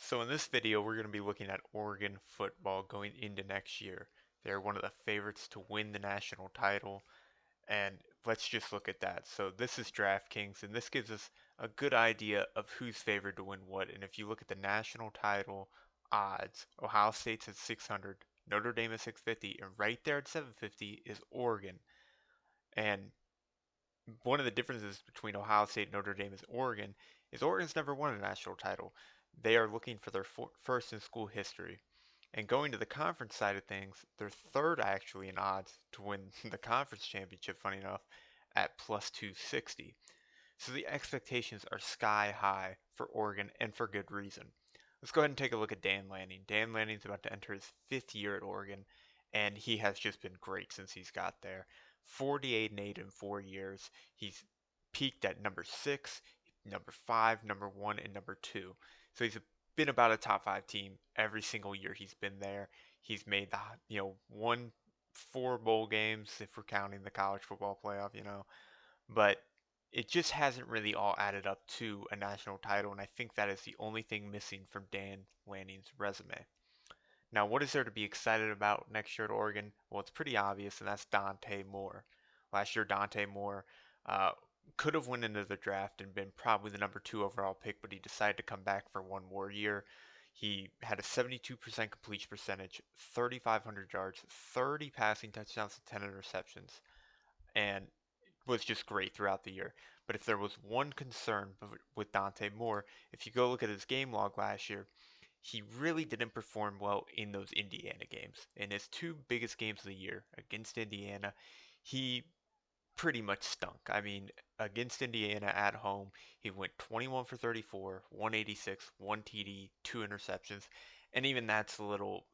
So in this video, we're going to be looking at Oregon football going into next year. They're one of the favorites to win the national title, and let's just look at that. So this is DraftKings, and this gives us a good idea of who's favored to win what. And if you look at the national title odds, Ohio State's at 600, Notre Dame at 650, and right there at 750 is Oregon. And one of the differences between Ohio State, Notre Dame, and Oregon is Oregon's never won a national title. They are looking for their first in school history. And going to the conference side of things, they're third actually in odds to win the conference championship, funny enough, at plus 260. So the expectations are sky high for Oregon and for good reason. Let's go ahead and take a look at Dan Lanning. Dan Lanning's about to enter his fifth year at Oregon, and he has just been great since he's got there. 48 and 8 in 4 years. He's peaked at number 6, number 5, number 1, and number 2. So he's been about a top 5 team every single year he's been there. He's made the won 4 bowl games if we're counting the college football playoff. But it just hasn't really all added up to a national title, and I think that is the only thing missing from Dan Lanning's resume. Now, what is there to be excited about next year at Oregon? Well, it's pretty obvious, and that's Dante Moore. Last year, Dante Moore uh, could have went into the draft and been probably the number 2 overall pick, but he decided to come back for one more year. He had a 72% completion percentage, 3,500 yards, 30 passing touchdowns, and 10 interceptions, and was just great throughout the year. But if there was one concern with Dante Moore, if you go look at his game log last year, he really didn't perform well in those Indiana games. In his 2 biggest games of the year against Indiana, he pretty much stunk. I mean, against Indiana at home, he went 21 for 34, 186, 1 TD, 2 interceptions. And even that's a little,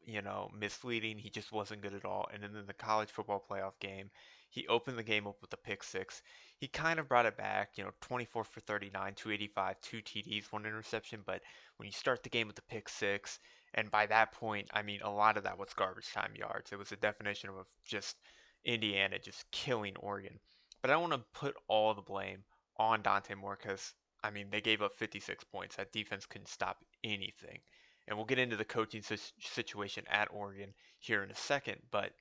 misleading. He just wasn't good at all. And then in the college football playoff game, he opened the game up with a pick six. He kind of brought it back, 24 for 39, 285, 2 TDs, 1 interception. But when you start the game with the pick six, and by that point, I mean, a lot of that was garbage time yards. It was a definition of just Indiana just killing Oregon. But I don't want to put all the blame on Dante Moore because, I mean, they gave up 56 points. That defense couldn't stop anything. And we'll get into the coaching situation at Oregon here in a second. But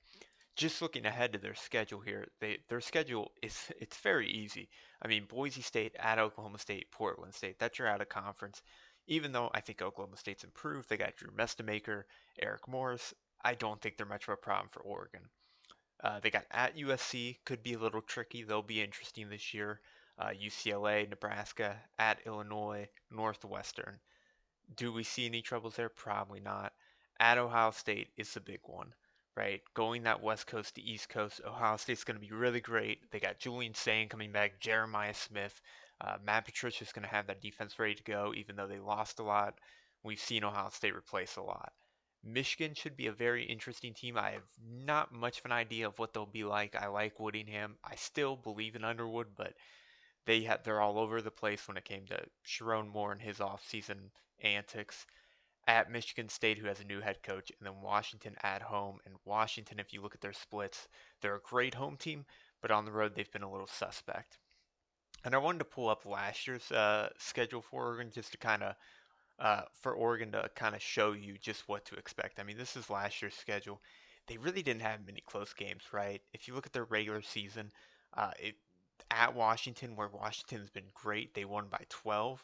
just looking ahead to their schedule here, their schedule is it's very easy. I mean, Boise State at Oklahoma State, Portland State, that's your out of conference. Even though I think Oklahoma State's improved, they got Drew Mestamaker, Eric Morris. I don't think they're much of a problem for Oregon. They got at USC, could be a little tricky. They'll be interesting this year. UCLA, Nebraska, at Illinois, Northwestern. Do we see any troubles there? Probably not. At Ohio State is the big one, right? Going that West Coast to East Coast, Ohio State's going to be really great. They got Julian Sain coming back, Jeremiah Smith. Matt Patricia's going to have that defense ready to go, even though they lost a lot. We've seen Ohio State replace a lot. Michigan should be a very interesting team. I have not much of an idea of what they'll be like. I like Woodingham. I still believe in Underwood, but they're all over the place when it came to Sharon Moore and his offseason antics. At Michigan State, who has a new head coach, and then Washington at home. And Washington, if you look at their splits, they're a great home team, but on the road they've been a little suspect. And I wanted to pull up last year's schedule for Oregon just to kind of for Oregon to kind of show you just what to expect. I mean, this is last year's schedule. They really didn't have many close games, right? If you look at their regular season, it at Washington, where Washington's been great, they won by 12.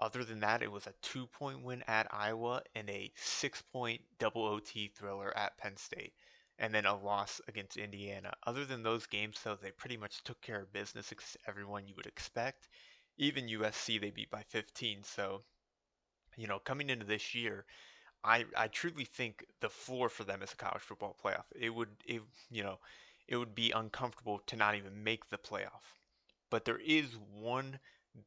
Other than that, it was a 2 point win at Iowa and a 6 point double OT thriller at Penn State, and then a loss against Indiana. Other than those games, though, they pretty much took care of business against everyone you would expect. Even USC they beat by 15. So coming into this year, I truly think the floor for them is a college football playoff. It would be uncomfortable to not even make the playoff. But there is one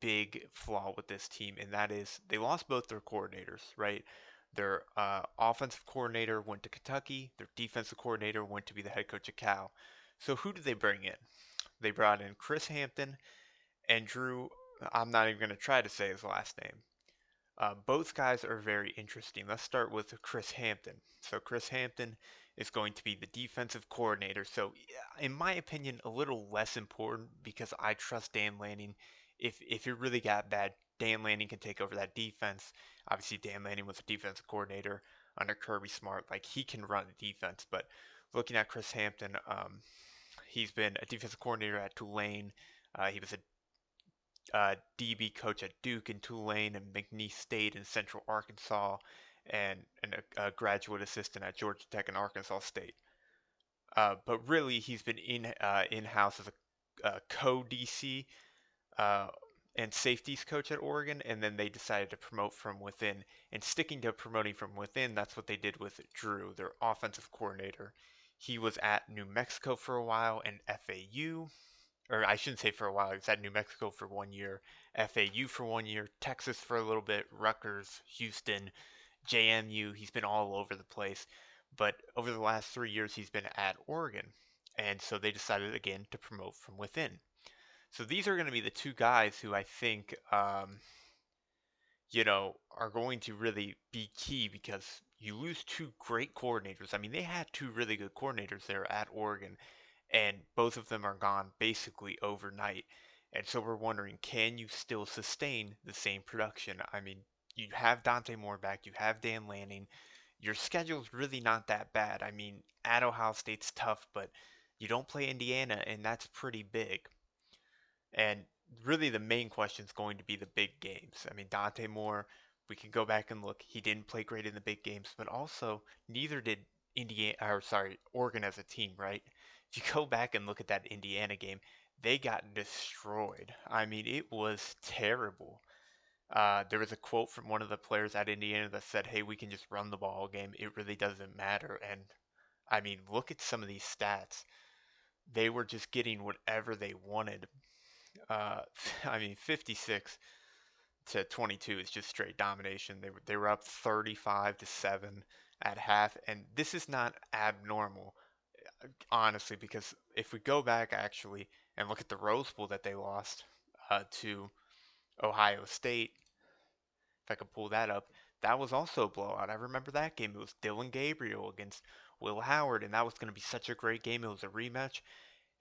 big flaw with this team, and that is they lost both their coordinators, right? Their offensive coordinator went to Kentucky. Their defensive coordinator went to be the head coach of Cal. So who did they bring in? They brought in Chris Hampton and Drew. I'm not even going to try to say his last name. Both guys are very interesting. Let's start with Chris Hampton. So Chris Hampton is going to be the defensive coordinator. So in my opinion, a little less important because I trust Dan Lanning. If it really got bad, Dan Lanning can take over that defense. Obviously, Dan Lanning was a defensive coordinator under Kirby Smart. Like he can run a defense, but looking at Chris Hampton, he's been a defensive coordinator at Tulane. He was a DB coach at Duke and Tulane and McNeese State in Central Arkansas, and a graduate assistant at Georgia Tech and Arkansas State. But really, he's been in-house as a co-DC uh, and safeties coach at Oregon, and then they decided to promote from within. And sticking to promoting from within, that's what they did with Drew, their offensive coordinator. He was at New Mexico for a while and FAU, or I shouldn't say for a while. He was at New Mexico for 1 year, FAU for 1 year, Texas for a little bit, Rutgers, Houston, JMU. He's been all over the place. But over the last 3 years, he's been at Oregon. And so they decided again to promote from within. So these are going to be the two guys who I think, are going to really be key because you lose two great coordinators. I mean, they had two really good coordinators there at Oregon, and both of them are gone basically overnight. And so we're wondering, can you still sustain the same production? I mean, you have Dante Moore back, you have Dan Lanning. Your schedule's really not that bad. I mean, at Ohio State's tough, but you don't play Indiana, and that's pretty big. And really, the main question is going to be the big games. I mean, Dante Moore, we can go back and look. He didn't play great in the big games, but also neither did Oregon as a team, right? If you go back and look at that Indiana game, they got destroyed. I mean, it was terrible. There was a quote from one of the players at Indiana that said, "Hey, we can just run the ball game. It really doesn't matter." And I mean, look at some of these stats. They were just getting whatever they wanted. Uh, I mean, 56 to 22 is just straight domination. They were up 35-7 at half, and this is not abnormal, honestly, because if we go back actually and look at the Rose Bowl that they lost to Ohio State, if I could pull that up, that was also a blowout. I remember that game. It was Dylan Gabriel against Will Howard, and that was going to be such a great game. It was a rematch,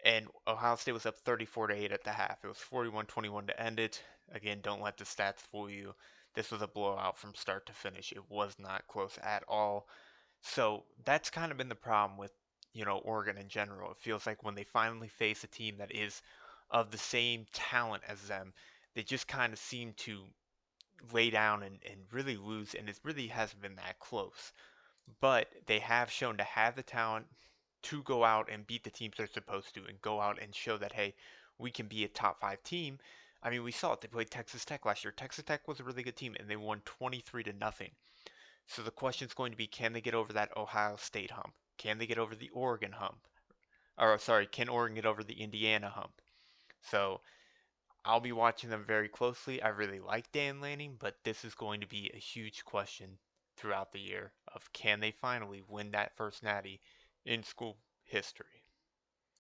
and Ohio State was up 34-8 at the half. It was 41-21 to end it. Again, don't let the stats fool you. This was a blowout from start to finish. It was not close at all. So that's kind of been the problem with, Oregon in general. It feels like when they finally face a team that is of the same talent as them, they just kind of seem to lay down and really lose, and it really hasn't been that close. But they have shown to have the talent to go out and beat the teams they're supposed to and go out and show that, hey, we can be a top five team. I mean, we saw it. They played Texas Tech last year. Texas Tech was a really good team and they won 23 to nothing. So the question is going to be, can they get over that Ohio State hump? Can they get over the Oregon hump? Or sorry, can Oregon get over the Indiana hump? So I'll be watching them very closely. I really like Dan Lanning, but this is going to be a huge question throughout the year of can they finally win that first natty in school history.